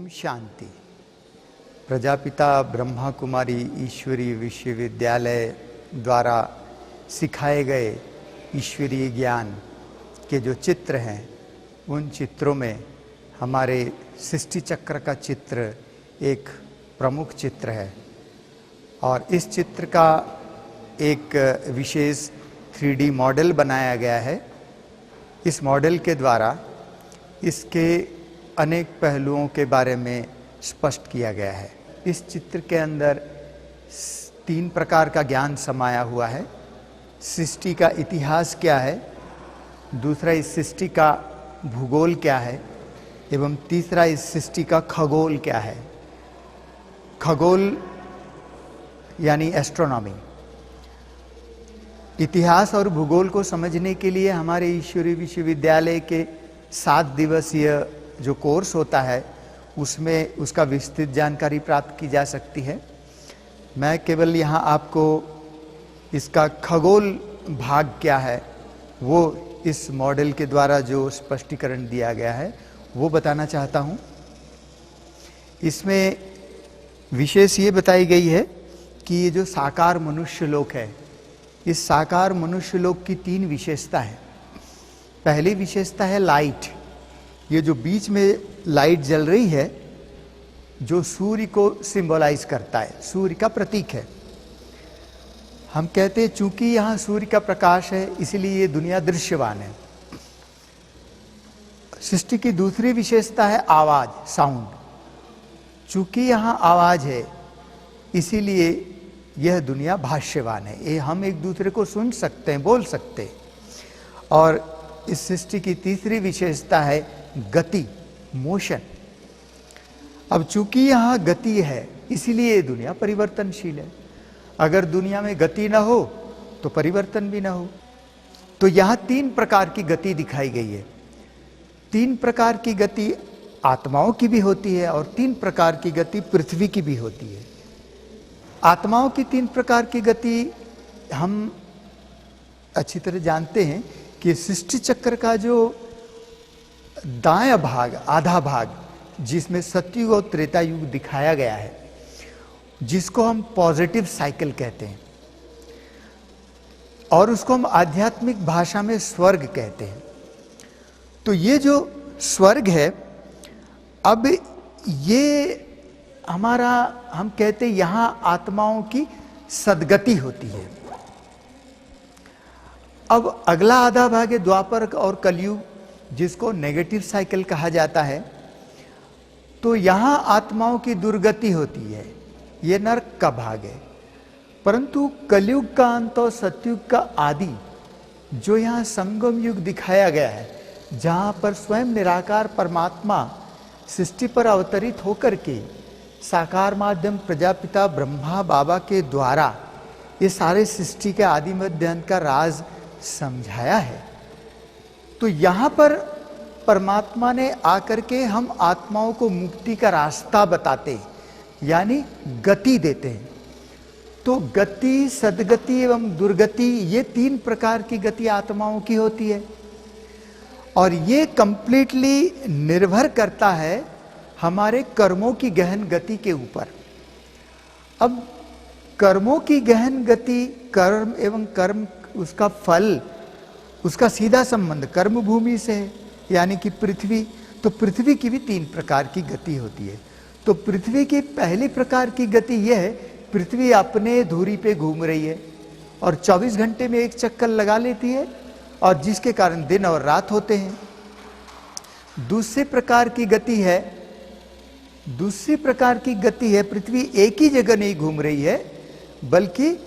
शांति। प्रजापिता ब्रह्मा कुमारी ईश्वरीय विश्वविद्यालय द्वारा सिखाए गए ईश्वरीय ज्ञान के जो चित्र हैं, उन चित्रों में हमारे सृष्टि चक्र का चित्र एक प्रमुख चित्र है और इस चित्र का एक विशेष 3D मॉडल बनाया गया है। इस मॉडल के द्वारा इसके अनेक पहलुओं के बारे में स्पष्ट किया गया है। इस चित्र के अंदर 3 प्रकार का ज्ञान समाया हुआ है। सृष्टि का इतिहास क्या है, दूसरा इस सृष्टि का भूगोल क्या है, एवं तीसरा इस सृष्टि का खगोल क्या है। खगोल यानी एस्ट्रोनॉमी। इतिहास और भूगोल को समझने के लिए हमारे ईश्वरीय विश्वविद्यालय के 7 दिवसीय जो कोर्स होता है उसमें उसका विस्तृत जानकारी प्राप्त की जा सकती है। मैं केवल यहाँ आपको इसका खगोल भाग क्या है वो इस मॉडल के द्वारा जो स्पष्टीकरण दिया गया है वो बताना चाहता हूँ। इसमें विशेष ये बताई गई है कि ये जो साकार मनुष्य लोक है, इस साकार मनुष्य लोक की 3 विशेषता है। पहली विशेषता है लाइट। ये जो बीच में लाइट जल रही है जो सूर्य को सिंबलाइज करता है, सूर्य का प्रतीक है। हम कहते हैं चूंकि यहाँ सूर्य का प्रकाश है इसलिए ये दुनिया दृश्यवान है। सृष्टि की दूसरी विशेषता है आवाज, साउंड। चूंकि यहाँ आवाज है इसीलिए यह दुनिया भाष्यवान है, ये हम एक दूसरे को सुन सकते हैं, बोल सकते हैं। और इस सृष्टि की तीसरी विशेषता है गति, मोशन। अब चूंकि यहाँ गति है इसीलिए ये दुनिया परिवर्तनशील है। अगर दुनिया में गति ना हो तो परिवर्तन भी ना हो। तो यहाँ 3 प्रकार की गति दिखाई गई है। 3 प्रकार की गति आत्माओं की भी होती है और 3 प्रकार की गति पृथ्वी की भी होती है। आत्माओं की 3 प्रकार की गति हम अच्छी तरह जानते हैं कि सृष्टि चक्र का जो दायां भाग, आधा भाग, जिसमें सतयुग और त्रेता युग दिखाया गया है, जिसको हम पॉजिटिव साइकिल कहते हैं और उसको हम आध्यात्मिक भाषा में स्वर्ग कहते हैं। तो ये जो स्वर्ग है, अब ये हमारा, हम कहते हैं यहां आत्माओं की सद्गति होती है। अब अगला आधा भाग है द्वापर और कलयुग, जिसको नेगेटिव साइकिल कहा जाता है। तो यहां आत्माओं की दुर्गति होती है, ये नरक का भाग है। परंतु कलयुग का अंत और सतयुग का आदि जो यहाँ संगम युग दिखाया गया है, जहाँ पर स्वयं निराकार परमात्मा सृष्टि पर अवतरित होकर के साकार माध्यम प्रजापिता ब्रह्मा बाबा के द्वारा ये सारे सृष्टि के आदि मध्य अंत का राज समझाया है। तो यहाँ पर परमात्मा ने आकर के हम आत्माओं को मुक्ति का रास्ता बताते हैं, यानी गति देते हैं। तो गति, सद्गति एवं दुर्गति, ये 3 प्रकार की गति आत्माओं की होती है और ये कंप्लीटली निर्भर करता है हमारे कर्मों की गहन गति के ऊपर। अब कर्मों की गहन गति, कर्म एवं कर्म, उसका फल, उसका सीधा संबंध कर्म भूमि से है, यानी कि पृथ्वी। तो पृथ्वी की भी 3 प्रकार की गति होती है। तो पृथ्वी की पहली प्रकार की गति यह है, पृथ्वी अपने धुरी पे घूम रही है और 24 घंटे में एक चक्कर लगा लेती है और जिसके कारण दिन और रात होते हैं। दूसरी प्रकार की गति है पृथ्वी एक ही जगह नहीं घूम रही है, बल्कि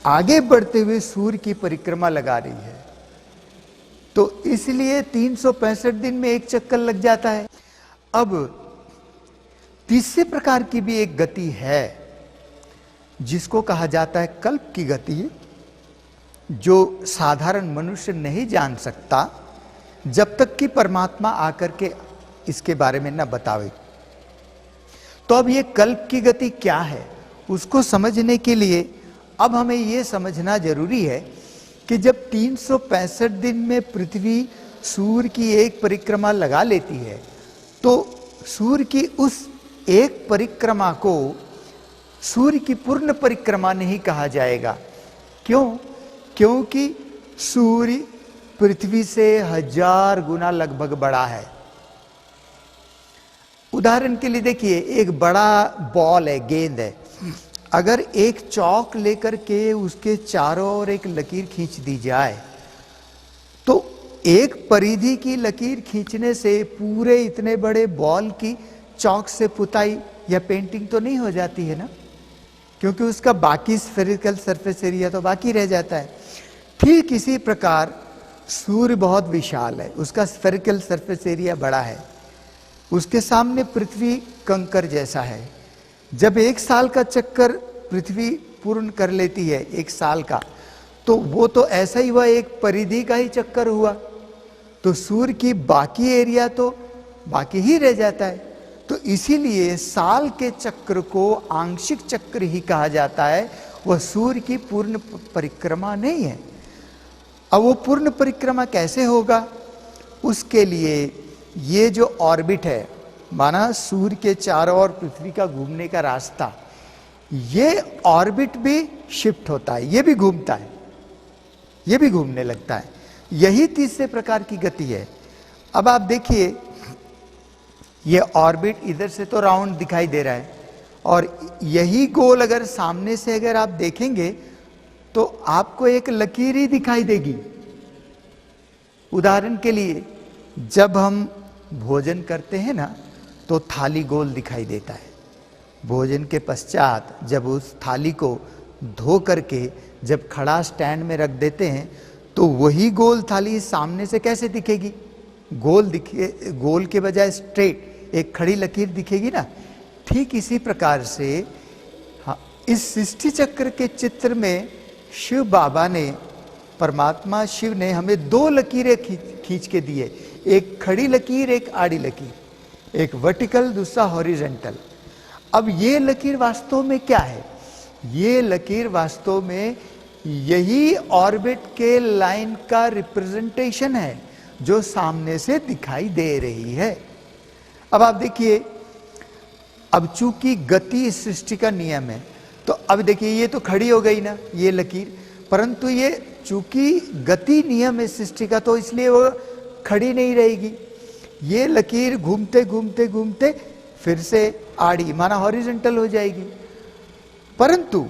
आगे बढ़ते हुए सूर्य की परिक्रमा लगा रही है। तो इसलिए 365 दिन में एक चक्कर लग जाता है। अब तीसरे प्रकार की भी एक गति है जिसको कहा जाता है कल्प की गति, जो साधारण मनुष्य नहीं जान सकता जब तक कि परमात्मा आकर के इसके बारे में न बतावे। तो अब ये कल्प की गति क्या है, उसको समझने के लिए अब हमें ये समझना जरूरी है कि जब 365 दिन में पृथ्वी सूर्य की एक परिक्रमा लगा लेती है, तो सूर्य की उस एक परिक्रमा को सूर्य की पूर्ण परिक्रमा नहीं कहा जाएगा। क्यों? क्योंकि सूर्य पृथ्वी से 1000 गुना लगभग बड़ा है। उदाहरण के लिए देखिए, एक बड़ा बॉल है, गेंद है, अगर एक चौक लेकर के उसके चारों ओर एक लकीर खींच दी जाए, तो एक परिधि की लकीर खींचने से पूरे इतने बड़े बॉल की चौक से पुताई या पेंटिंग तो नहीं हो जाती है ना, क्योंकि उसका बाकी स्फेरिकल सरफेस एरिया तो बाकी रह जाता है। ठीक इसी प्रकार सूर्य बहुत विशाल है, उसका स्फेरिकल सरफेस एरिया बड़ा है, उसके सामने पृथ्वी कंकर जैसा है। जब 1 साल का चक्कर पृथ्वी पूर्ण कर लेती है, 1 साल का, तो वो तो ऐसा ही हुआ, एक परिधि का ही चक्कर हुआ, तो सूर्य की बाकी एरिया तो बाकी ही रह जाता है। तो इसीलिए साल के चक्र को आंशिक चक्र ही कहा जाता है, वह सूर्य की पूर्ण परिक्रमा नहीं है। अब वो पूर्ण परिक्रमा कैसे होगा, उसके लिए ये जो ऑर्बिट है, माना सूर्य के चारों ओर पृथ्वी का घूमने का रास्ता, ये ऑर्बिट भी शिफ्ट होता है, ये भी घूमता है, ये भी घूमने लगता है। यही तीसरे प्रकार की गति है। अब आप देखिए, ये ऑर्बिट इधर से तो राउंड दिखाई दे रहा है, और यही गोल अगर सामने से अगर आप देखेंगे तो आपको एक लकीर ही दिखाई देगी। उदाहरण के लिए, जब हम भोजन करते हैं ना, तो थाली गोल दिखाई देता है। भोजन के पश्चात जब उस थाली को धो करके जब खड़ा स्टैंड में रख देते हैं, तो वही गोल थाली सामने से कैसे दिखेगी? गोल के बजाय स्ट्रेट एक खड़ी लकीर दिखेगी ना। ठीक इसी प्रकार से इस सृष्टि चक्र के चित्र में शिव बाबा ने, परमात्मा शिव ने हमें 2 लकीरें खींच के दिए, एक खड़ी लकीर, एक आड़ी लकीर, एक वर्टिकल, दूसरा हॉरिजॉन्टल। अब ये लकीर वास्तव में क्या है? ये लकीर वास्तव में यही ऑर्बिट के लाइन का रिप्रेजेंटेशन है जो सामने से दिखाई दे रही है। अब आप देखिए, अब चूंकि गति इस सृष्टि का नियम है, तो अब देखिए ये तो खड़ी हो गई ना ये लकीर, परंतु ये चूंकि गति नियम है सृष्टि का, तो इसलिए वो खड़ी नहीं रहेगी। ये लकीर घूमते घूमते घूमते फिर से आड़ी, माना हॉरिजॉन्टल हो जाएगी। परंतु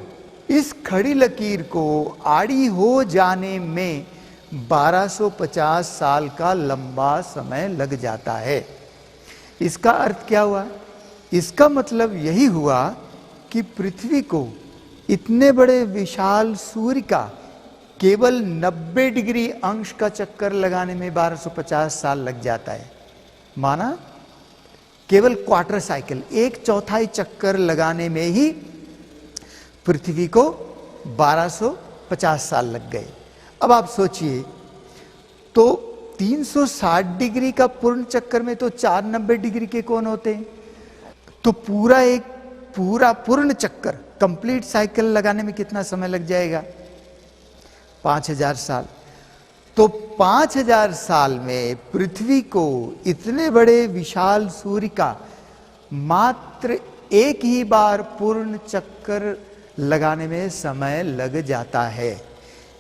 इस खड़ी लकीर को आड़ी हो जाने में 1250 साल का लंबा समय लग जाता है। इसका अर्थ क्या हुआ? इसका मतलब यही हुआ कि पृथ्वी को इतने बड़े विशाल सूर्य का केवल 90 डिग्री अंश का चक्कर लगाने में 1250 साल लग जाता है। माना केवल क्वार्टर साइकिल, 1/4 चक्कर लगाने में ही पृथ्वी को 1250 साल लग गए। अब आप सोचिए, तो 360 डिग्री का पूर्ण चक्कर में तो 490 डिग्री के कोण होते हैं, तो पूरा पूर्ण चक्कर, कंप्लीट साइकिल लगाने में कितना समय लग जाएगा? 5000 साल। तो 5000 साल में पृथ्वी को इतने बड़े विशाल सूर्य का मात्र एक ही बार पूर्ण चक्कर लगाने में समय लग जाता है।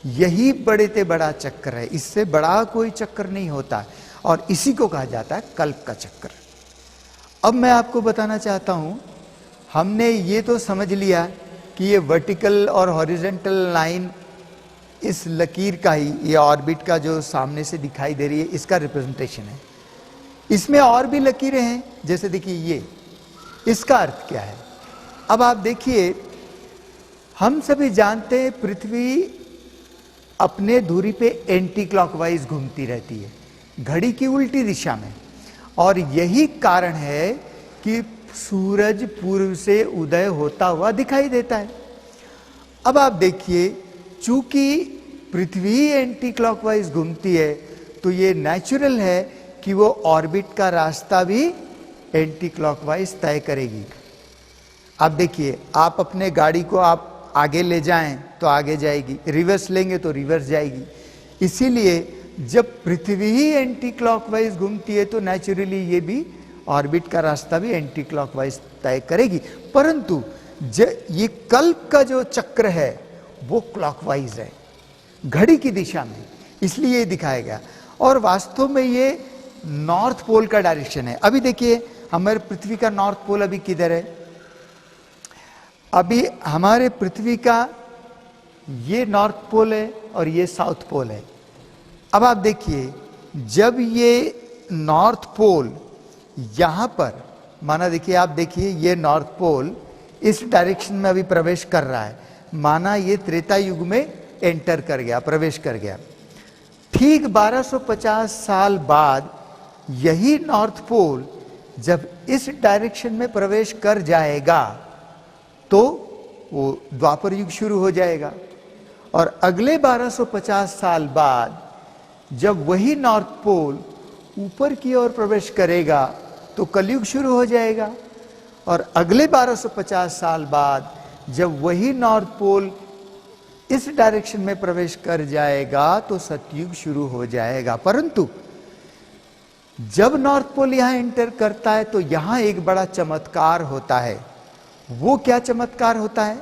यही बड़े से बड़ा चक्कर है, इससे बड़ा कोई चक्कर नहीं होता, और इसी को कहा जाता है कल्प का चक्कर। अब मैं आपको बताना चाहता हूं, हमने ये तो समझ लिया कि ये वर्टिकल और हॉरिजॉन्टल लाइन इस लकीर का ही, ये ऑर्बिट का जो सामने से दिखाई दे रही है, इसका रिप्रेजेंटेशन है। इसमें और भी लकीरें हैं, जैसे देखिए ये, इसका अर्थ क्या है? अब आप देखिए, हम सभी जानते हैं पृथ्वी अपने धुरी पे एंटी क्लॉकवाइज घूमती रहती है, घड़ी की उल्टी दिशा में। और यही कारण है कि सूरज पूर्व से उदय होता हुआ दिखाई देता है। अब आप देखिए, चूंकि पृथ्वी एंटी क्लॉकवाइज घूमती है तो ये नेचुरल है कि वो ऑर्बिट का रास्ता भी एंटी क्लॉकवाइज तय करेगी। आप देखिए, आप अपने गाड़ी को आप आगे ले जाएं तो आगे जाएगी, रिवर्स लेंगे तो रिवर्स जाएगी। इसीलिए जब पृथ्वी ही एंटी क्लॉकवाइज घूमती है तो नेचुरली ये भी ऑर्बिट का रास्ता भी एंटी क्लॉकवाइज तय करेगी। परंतु ये कल्प का जो चक्र है वो क्लॉकवाइज है, घड़ी की दिशा में, इसलिए ये दिखाया गया। और वास्तव में ये नॉर्थ पोल का डायरेक्शन है। अभी देखिए, हमारे पृथ्वी का नॉर्थ पोल अभी किधर है? अभी हमारे पृथ्वी का ये नॉर्थ पोल है और ये साउथ पोल है। अब आप देखिए, जब ये नॉर्थ पोल यहां पर, माना देखिए, आप देखिए ये नॉर्थ पोल इस डायरेक्शन में अभी प्रवेश कर रहा है, माना ये त्रेता युग में एंटर कर गया, प्रवेश कर गया। ठीक 1250 साल बाद यही नॉर्थ पोल जब इस डायरेक्शन में प्रवेश कर जाएगा तो वो द्वापर युग शुरू हो जाएगा। और अगले 1250 साल बाद जब वही नॉर्थ पोल ऊपर की ओर प्रवेश करेगा तो कलयुग शुरू हो जाएगा। और अगले 1250 साल बाद जब वही नॉर्थ पोल इस डायरेक्शन में प्रवेश कर जाएगा तो सतयुग शुरू हो जाएगा। परंतु जब नॉर्थ पोल यहां एंटर करता है तो यहां एक बड़ा चमत्कार होता है। वो क्या चमत्कार होता है?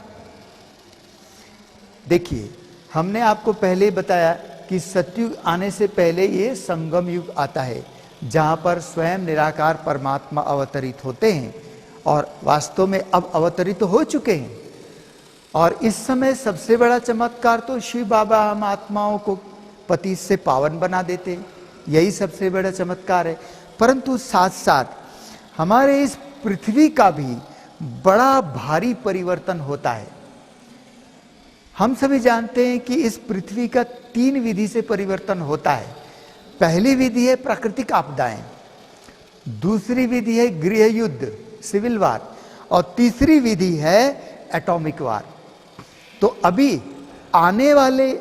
देखिए, हमने आपको पहले बताया कि सतयुग आने से पहले ये संगम युग आता है, जहां पर स्वयं निराकार परमात्मा अवतरित होते हैं और वास्तव में अब अवतरित हो चुके हैं। और इस समय सबसे बड़ा चमत्कार तो शिव बाबा हम आत्माओं को पति से पावन बना देते, यही सबसे बड़ा चमत्कार है। परंतु साथ साथ हमारे इस पृथ्वी का भी बड़ा भारी परिवर्तन होता है। हम सभी जानते हैं कि इस पृथ्वी का 3 विधि से परिवर्तन होता है। पहली विधि है प्राकृतिक आपदाएं, दूसरी विधि है गृह युद्ध, सिविल वार, और तीसरी विधि है एटॉमिक वार। तो अभी आने वाले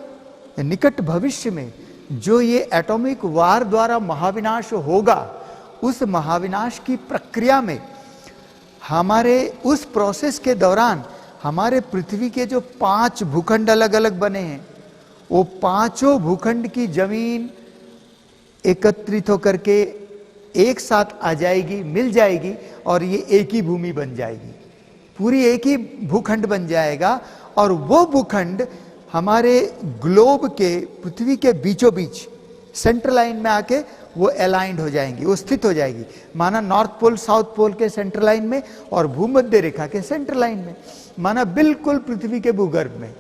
निकट भविष्य में जो ये एटॉमिक वार द्वारा महाविनाश होगा, उस महाविनाश की प्रक्रिया में हमारे उस प्रोसेस के दौरान हमारे पृथ्वी के जो 5 भूखंड अलग अलग बने हैं, वो पांचों भूखंड की जमीन एकत्रित होकर के एक साथ आ जाएगी, मिल जाएगी और ये एक ही भूमि बन जाएगी, पूरी एक ही भूखंड बन जाएगा। और वो भूखंड हमारे ग्लोब के, पृथ्वी के बीचों बीच सेंट्रल लाइन में आके वो अलाइंड हो जाएंगी, वो स्थित हो जाएगी। माना नॉर्थ पोल साउथ पोल के सेंट्रल लाइन में और भूमध्य रेखा के सेंट्रल लाइन में, माना बिल्कुल पृथ्वी के भूगर्भ में।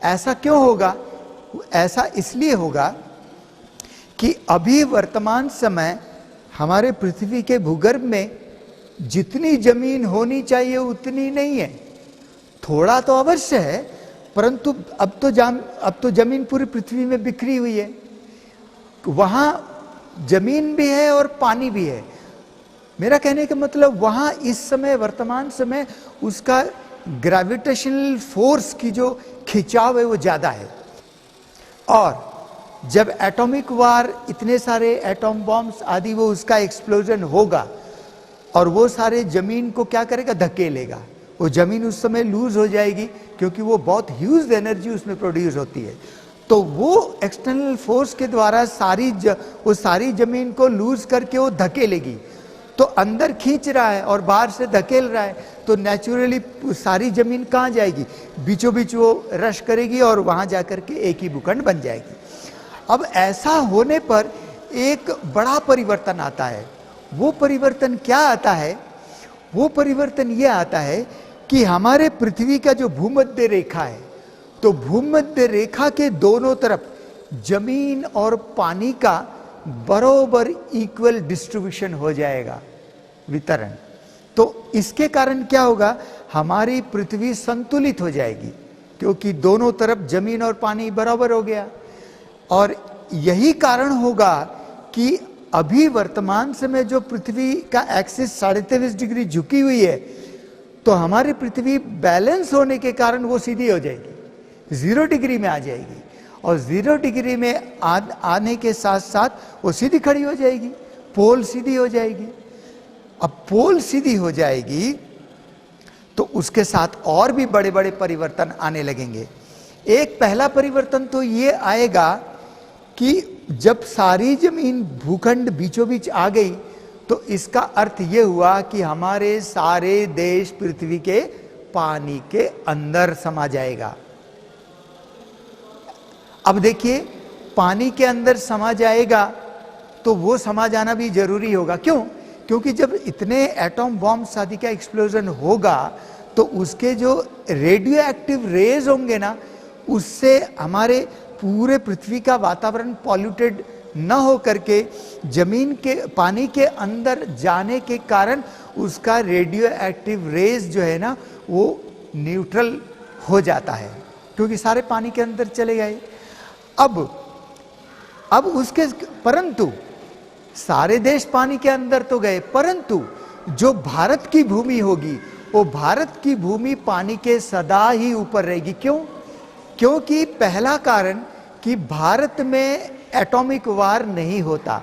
ऐसा क्यों होगा? ऐसा इसलिए होगा कि अभी वर्तमान समय हमारे पृथ्वी के भूगर्भ में जितनी जमीन होनी चाहिए उतनी नहीं है। थोड़ा तो अवश्य है, परंतु अब तो जमीन पूरी पृथ्वी में बिखरी हुई है। वहां जमीन भी है और पानी भी है। मेरा कहने का मतलब, वहां इस समय वर्तमान समय उसका ग्रेविटेशनल फोर्स की जो खिंचाव है वो ज्यादा है। और जब एटॉमिक वार, इतने सारे एटॉम बॉम्ब्स आदि, वो उसका एक्सप्लोजन होगा और वो सारे जमीन को क्या करेगा? धकेलेगा। वो जमीन उस समय लूज हो जाएगी क्योंकि वो बहुत ह्यूज एनर्जी उसमें प्रोड्यूस होती है। तो वो एक्सटर्नल फोर्स के द्वारा वो सारी जमीन को लूज करके वो धकेलेगी। तो अंदर खींच रहा है और बाहर से धकेल रहा है, तो नेचुरली सारी जमीन कहाँ जाएगी? बीचों बीच वो रश करेगी और वहां जाकर के एक ही भूखंड बन जाएगी। अब ऐसा होने पर एक बड़ा परिवर्तन आता है। वो परिवर्तन क्या आता है? वो परिवर्तन ये आता है कि हमारे पृथ्वी का जो भूमध्य रेखा है, तो भूमध्य रेखा के दोनों तरफ जमीन और पानी का बराबर इक्वल डिस्ट्रीब्यूशन हो जाएगा, वितरण। तो इसके कारण क्या होगा? हमारी पृथ्वी संतुलित हो जाएगी, क्योंकि दोनों तरफ जमीन और पानी बराबर हो गया। और यही कारण होगा कि अभी वर्तमान समय जो पृथ्वी का एक्सिस 23.5 डिग्री झुकी हुई है, तो हमारी पृथ्वी बैलेंस होने के कारण वो सीधी हो जाएगी, 0 डिग्री में आ जाएगी, और 0 डिग्री में आने के साथ साथ वो सीधी खड़ी हो जाएगी, पोल सीधी हो जाएगी। अब पोल सीधी हो जाएगी तो उसके साथ और भी बड़े बड़े परिवर्तन आने लगेंगे। एक पहला परिवर्तन तो ये आएगा कि जब सारी जमीन भूखंड बीचों बीच आ गई, तो इसका अर्थ ये हुआ कि हमारे सारे देश पृथ्वी के पानी के अंदर समा जाएगा। अब देखिए, पानी के अंदर समा जाएगा तो वो समा जाना भी जरूरी होगा। क्यों? क्योंकि जब इतने एटॉम बॉम्ब आदि का एक्सप्लोजन होगा तो उसके जो रेडियो एक्टिव रेज होंगे ना, उससे हमारे पूरे पृथ्वी का वातावरण पॉल्यूटेड न हो करके जमीन के पानी के अंदर जाने के कारण उसका रेडियो एक्टिव रेज जो है ना वो न्यूट्रल हो जाता है, क्योंकि सारे पानी के अंदर चले गए। अब उसके परंतु सारे देश पानी के अंदर तो गए, परंतु जो भारत की भूमि होगी वो भारत की भूमि पानी के सदा ही ऊपर रहेगी। क्यों? क्योंकि पहला कारण कि भारत में एटॉमिक वार नहीं होता,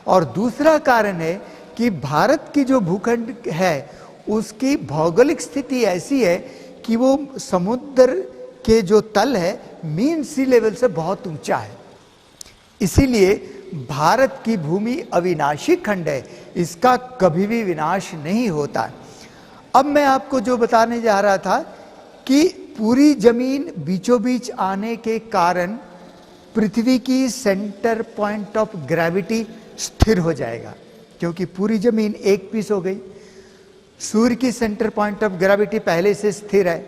और दूसरा कारण है कि भारत की जो भूखंड है उसकी भौगोलिक स्थिति ऐसी है कि वो समुद्र के जो तल है मीन सी लेवल से बहुत ऊंचा है। इसीलिए भारत की भूमि अविनाशी खंड है, इसका कभी भी विनाश नहीं होता। अब मैं आपको जो बताने जा रहा था कि पूरी जमीन बीचों बीच आने के कारण पृथ्वी की सेंटर पॉइंट ऑफ ग्रेविटी स्थिर हो जाएगा, क्योंकि पूरी जमीन एक पीस हो गई। सूर्य की सेंटर पॉइंट ऑफ ग्रेविटी पहले से स्थिर है,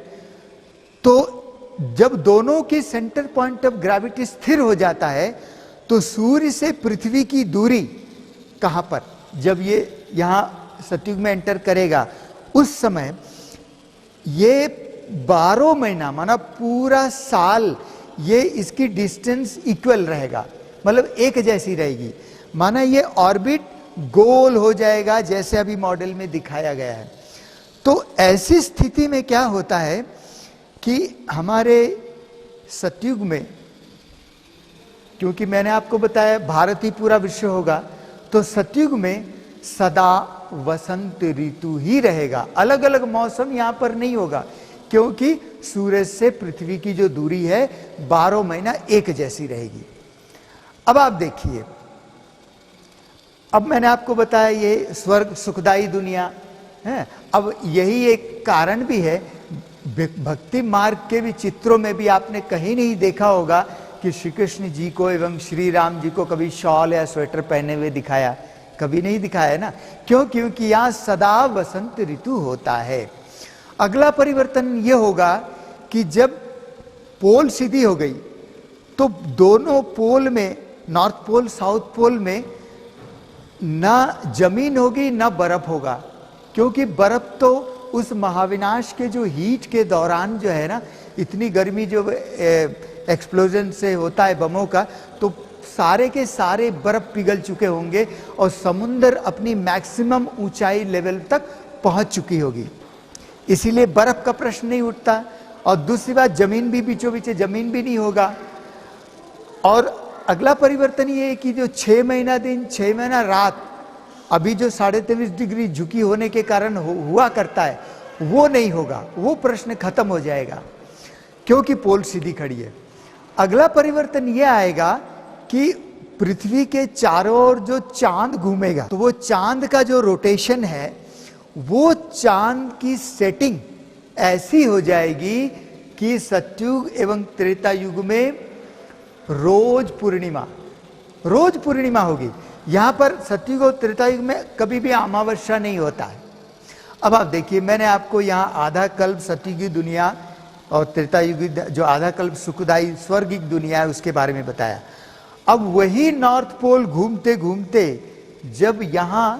तो जब दोनों की सेंटर पॉइंट ऑफ ग्रेविटी स्थिर हो जाता है तो सूर्य से पृथ्वी की दूरी कहां पर, जब ये यहां सतयुग में एंटर करेगा उस समय ये 12 महीना माना पूरा साल ये इसकी डिस्टेंस इक्वल रहेगा, मतलब एक जैसी रहेगी। माना ये ऑर्बिट गोल हो जाएगा जैसे अभी मॉडल में दिखाया गया है। तो ऐसी स्थिति में क्या होता है कि हमारे सतयुग में, क्योंकि मैंने आपको बताया भारत ही पूरा विश्व होगा, तो सतयुग में सदा वसंत ऋतु ही रहेगा, अलग अलग मौसम यहां पर नहीं होगा, क्योंकि सूरज से पृथ्वी की जो दूरी है 12 महीना एक जैसी रहेगी। अब आप देखिए, अब मैंने आपको बताया ये स्वर्ग सुखदायी दुनिया है। अब यही एक कारण भी है, भक्ति मार्ग के भी चित्रों में भी आपने कहीं नहीं देखा होगा कि श्री कृष्ण जी को एवं श्री राम जी को कभी शॉल या स्वेटर पहने हुए दिखाया, कभी नहीं दिखाया है ना। क्यों? क्योंकि यहां सदा वसंत ऋतु होता है। अगला परिवर्तन यह होगा कि जब पोल सीधी हो गई तो दोनों पोल में, नॉर्थ पोल साउथ पोल में, ना जमीन होगी ना बर्फ होगा, क्योंकि बर्फ तो उस महाविनाश के जो हीट के दौरान जो है ना, इतनी गर्मी जो एक्सप्लोजन से होता है बमों का, तो सारे के सारे बर्फ पिघल चुके होंगे और समुद्र अपनी मैक्सिमम ऊंचाई लेवल तक पहुंच चुकी होगी, इसीलिए बर्फ का प्रश्न नहीं उठता। और दूसरी बात, जमीन भी बीचों बीच जमीन भी नहीं होगा। और अगला परिवर्तन ये है कि जो 6 महीना दिन 6 महीना रात अभी जो 23.5 डिग्री झुकी होने के कारण हुआ करता है वो नहीं होगा, वो प्रश्न खत्म हो जाएगा, क्योंकि पोल सीधी खड़ी है। अगला परिवर्तन यह आएगा कि पृथ्वी के चारों ओर जो चांद घूमेगा, तो वो चांद का जो रोटेशन है वो चांद की सेटिंग ऐसी हो जाएगी कि सतयुग एवं त्रेता युग में रोज पूर्णिमा होगी। यहां पर सतयुग और त्रेता युग में कभी भी अमावस्या नहीं होता है। अब आप देखिए, मैंने आपको यहां आधा कल्प सतयुगी दुनिया और त्रेता युगी जो आधा कल्प सुखदायी स्वर्गिक दुनिया है उसके बारे में बताया। अब वही नॉर्थ पोल घूमते घूमते जब यहां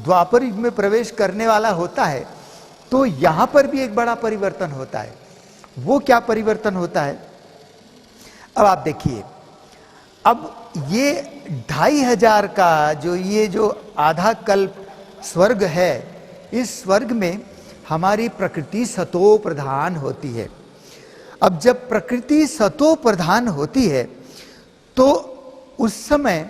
द्वापर युग में प्रवेश करने वाला होता है तो यहां पर भी एक बड़ा परिवर्तन होता है। वो क्या परिवर्तन होता है? अब आप देखिए, अब ये 2500 का ये जो आधा कल्प स्वर्ग है, इस स्वर्ग में हमारी प्रकृति सतो प्रधान होती है। अब जब प्रकृति सतो प्रधान होती है तो उस समय,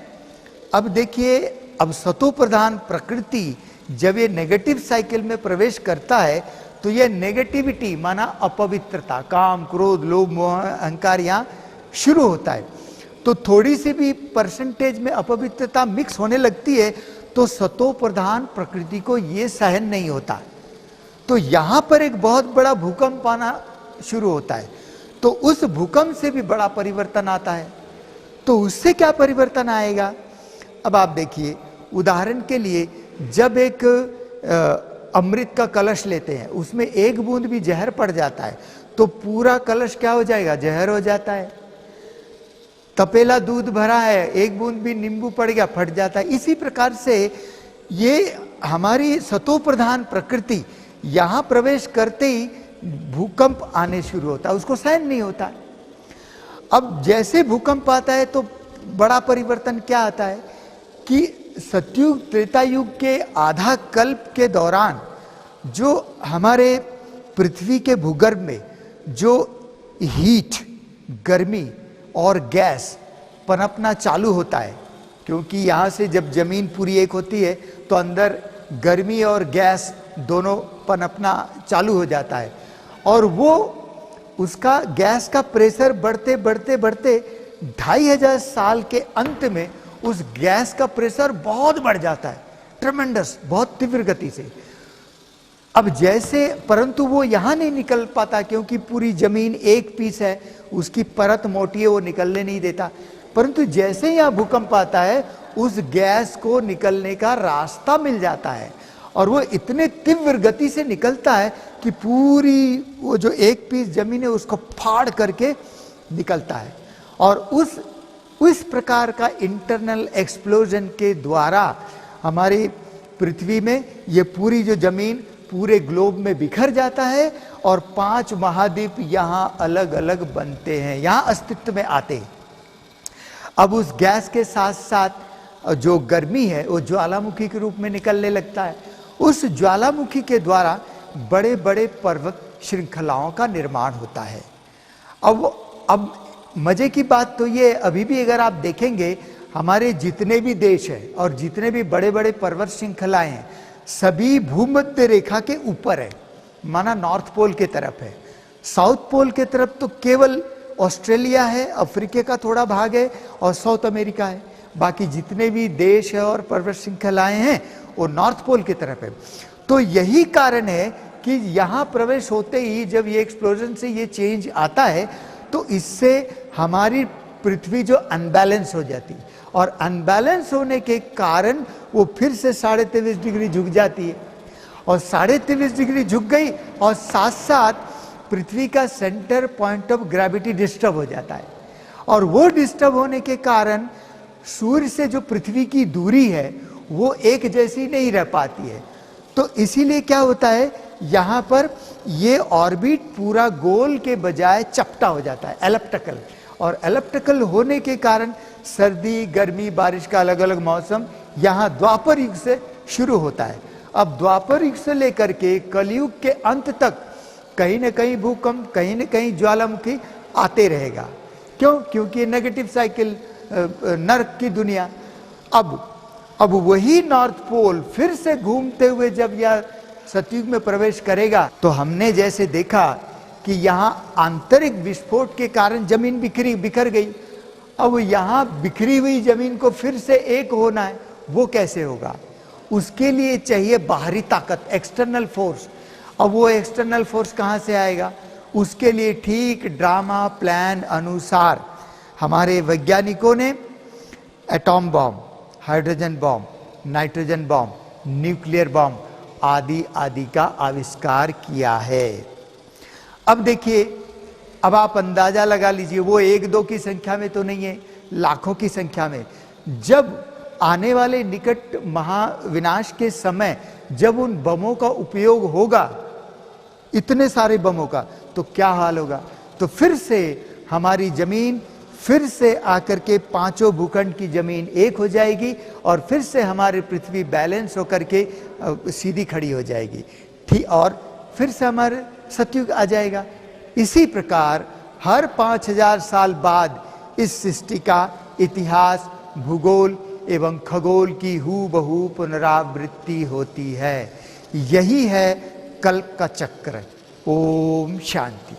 अब देखिए, अब सतो प्रधान प्रकृति जब ये नेगेटिव साइकिल में प्रवेश करता है तो ये नेगेटिविटी माना अपवित्रता, काम, क्रोध, लोभ, मोह, अहंकार यहाँ शुरू होता है। तो थोड़ी सी भी परसेंटेज में अपवित्रता मिक्स होने लगती है तो सतो प्रधान प्रकृति को ये सहन नहीं होता, तो यहां पर एक बहुत बड़ा भूकंप आना शुरू होता है। तो उस भूकंप से भी बड़ा परिवर्तन आता है। तो उससे क्या परिवर्तन आएगा? अब आप देखिए, उदाहरण के लिए जब एक अमृत का कलश लेते हैं, उसमें एक बूंद भी जहर पड़ जाता है तो पूरा कलश क्या हो जाएगा? जहर हो जाता है। तपेला दूध भरा है, एक बूंद भी नींबू पड़ गया, फट जाता है। इसी प्रकार से ये हमारी सतो प्रधान प्रकृति यहां प्रवेश करते ही भूकंप आने शुरू होता है, उसको सहन नहीं होता। अब जैसे भूकंप आता है तो बड़ा परिवर्तन क्या आता है कि सतयुग त्रेता युग के आधा कल्प के दौरान जो हमारे पृथ्वी के भूगर्भ में जो हीट, गर्मी और गैस पनपना चालू होता है, क्योंकि यहाँ से जब जमीन पूरी एक होती है तो अंदर गर्मी और गैस दोनों पनपना चालू हो जाता है, और वो उसका गैस का प्रेशर बढ़ते बढ़ते बढ़ते 2500 साल के अंत में उस गैस का प्रेशर बहुत बढ़ जाता है, ट्रेमेंडस, बहुत तीव्र गति से। अब जैसे, परंतु वो यहां नहीं निकल पाता क्योंकि पूरी जमीन एक पीस है, उसकी परत मोटी है, वो निकलने नहीं देता। परंतु जैसे यहां भूकंप आता है उस गैस को निकलने का रास्ता मिल जाता है, और वो इतने तीव्र गति से निकलता है कि पूरी वो जो एक पीस जमीन है उसको फाड़ करके निकलता है। और उस प्रकार का इंटरनल एक्सप्लोजन के द्वारा हमारी पृथ्वी में ये पूरी जो जमीन पूरे ग्लोब में बिखर जाता है और 5 महाद्वीप यहां अलग अलग बनते हैं, यहां अस्तित्व में आते हैं। अब उस गैस के साथ साथ जो गर्मी है वो ज्वालामुखी के रूप में निकलने लगता है। उस ज्वालामुखी के द्वारा बड़े बड़े पर्वत श्रृंखलाओं का निर्माण होता है। अब मजे की बात तो ये, अभी भी अगर आप देखेंगे हमारे जितने भी देश हैं और जितने भी बड़े बड़े पर्वत श्रृंखलाएं हैं, सभी भूमध्य रेखा के ऊपर है, माना नॉर्थ पोल के तरफ है। साउथ पोल के तरफ तो केवल ऑस्ट्रेलिया है, अफ्रीका का थोड़ा भाग है और साउथ अमेरिका है। बाकी जितने भी देश है और पर्वत श्रृंखलाएं हैं वो नॉर्थ पोल की तरफ है। तो यही कारण है कि यहां प्रवेश होते ही जब ये एक्सप्लोजन से ये चेंज आता है तो इससे हमारी पृथ्वी जो अनबैलेंस हो जाती है, और अनबैलेंस होने के कारण वो फिर से 23.5 डिग्री झुक जाती है, और 23.5 डिग्री झुक गई और साथ साथ पृथ्वी का centre point of gravity disturb हो जाता है, और वो डिस्टर्ब होने के कारण सूर्य से जो पृथ्वी की दूरी है वो एक जैसी नहीं रह पाती है। तो इसीलिए क्या होता है, यहाँ पर ये ऑर्बिट पूरा गोल के बजाय चपटा हो जाता है, एलिप्टिकल, और एलिप्टिकल होने के कारण सर्दी, गर्मी, बारिश का अलग अलग मौसम यहाँ द्वापर युग से शुरू होता है। अब द्वापर युग से लेकर के कलयुग के अंत तक कहीं न कहीं भूकंप, कहीं न कहीं ज्वालामुखी आते रहेगा। क्यों? क्योंकि नेगेटिव साइकिल, नर्क की दुनिया। अब वही नॉर्थ पोल फिर से घूमते हुए जब यह सतयुग में प्रवेश करेगा तो हमने जैसे देखा कि यहाँ आंतरिक विस्फोट के कारण जमीन बिखर गई। अब यहाँ बिखरी हुई जमीन को फिर से एक होना है, वो कैसे होगा? उसके लिए चाहिए बाहरी ताकत, एक्सटर्नल फोर्स। अब वो एक्सटर्नल फोर्स कहाँ से आएगा? उसके लिए ठीक ड्रामा प्लान अनुसार हमारे वैज्ञानिकों ने atom bomb, hydrogen bomb, nitrogen bomb, nuclear bomb आदि आदि का आविष्कार किया है। अब देखिए, अब आप अंदाजा लगा लीजिए, वो 1-2 की संख्या में तो नहीं है, लाखों की संख्या में। जब आने वाले निकट महाविनाश के समय जब उन बमों का उपयोग होगा, इतने सारे बमों का, तो क्या हाल होगा? तो फिर से हमारी जमीन फिर से आकर के पांचों भूखंड की जमीन एक हो जाएगी और फिर से हमारी पृथ्वी बैलेंस होकर के सीधी खड़ी हो जाएगी, ठीक, और फिर से हमारे सतयुग आ जाएगा। इसी प्रकार हर 5000 साल बाद इस सृष्टि का इतिहास, भूगोल एवं खगोल की हूबहू पुनरावृत्ति होती है। यही है कल्प का चक्र। ओम शांति।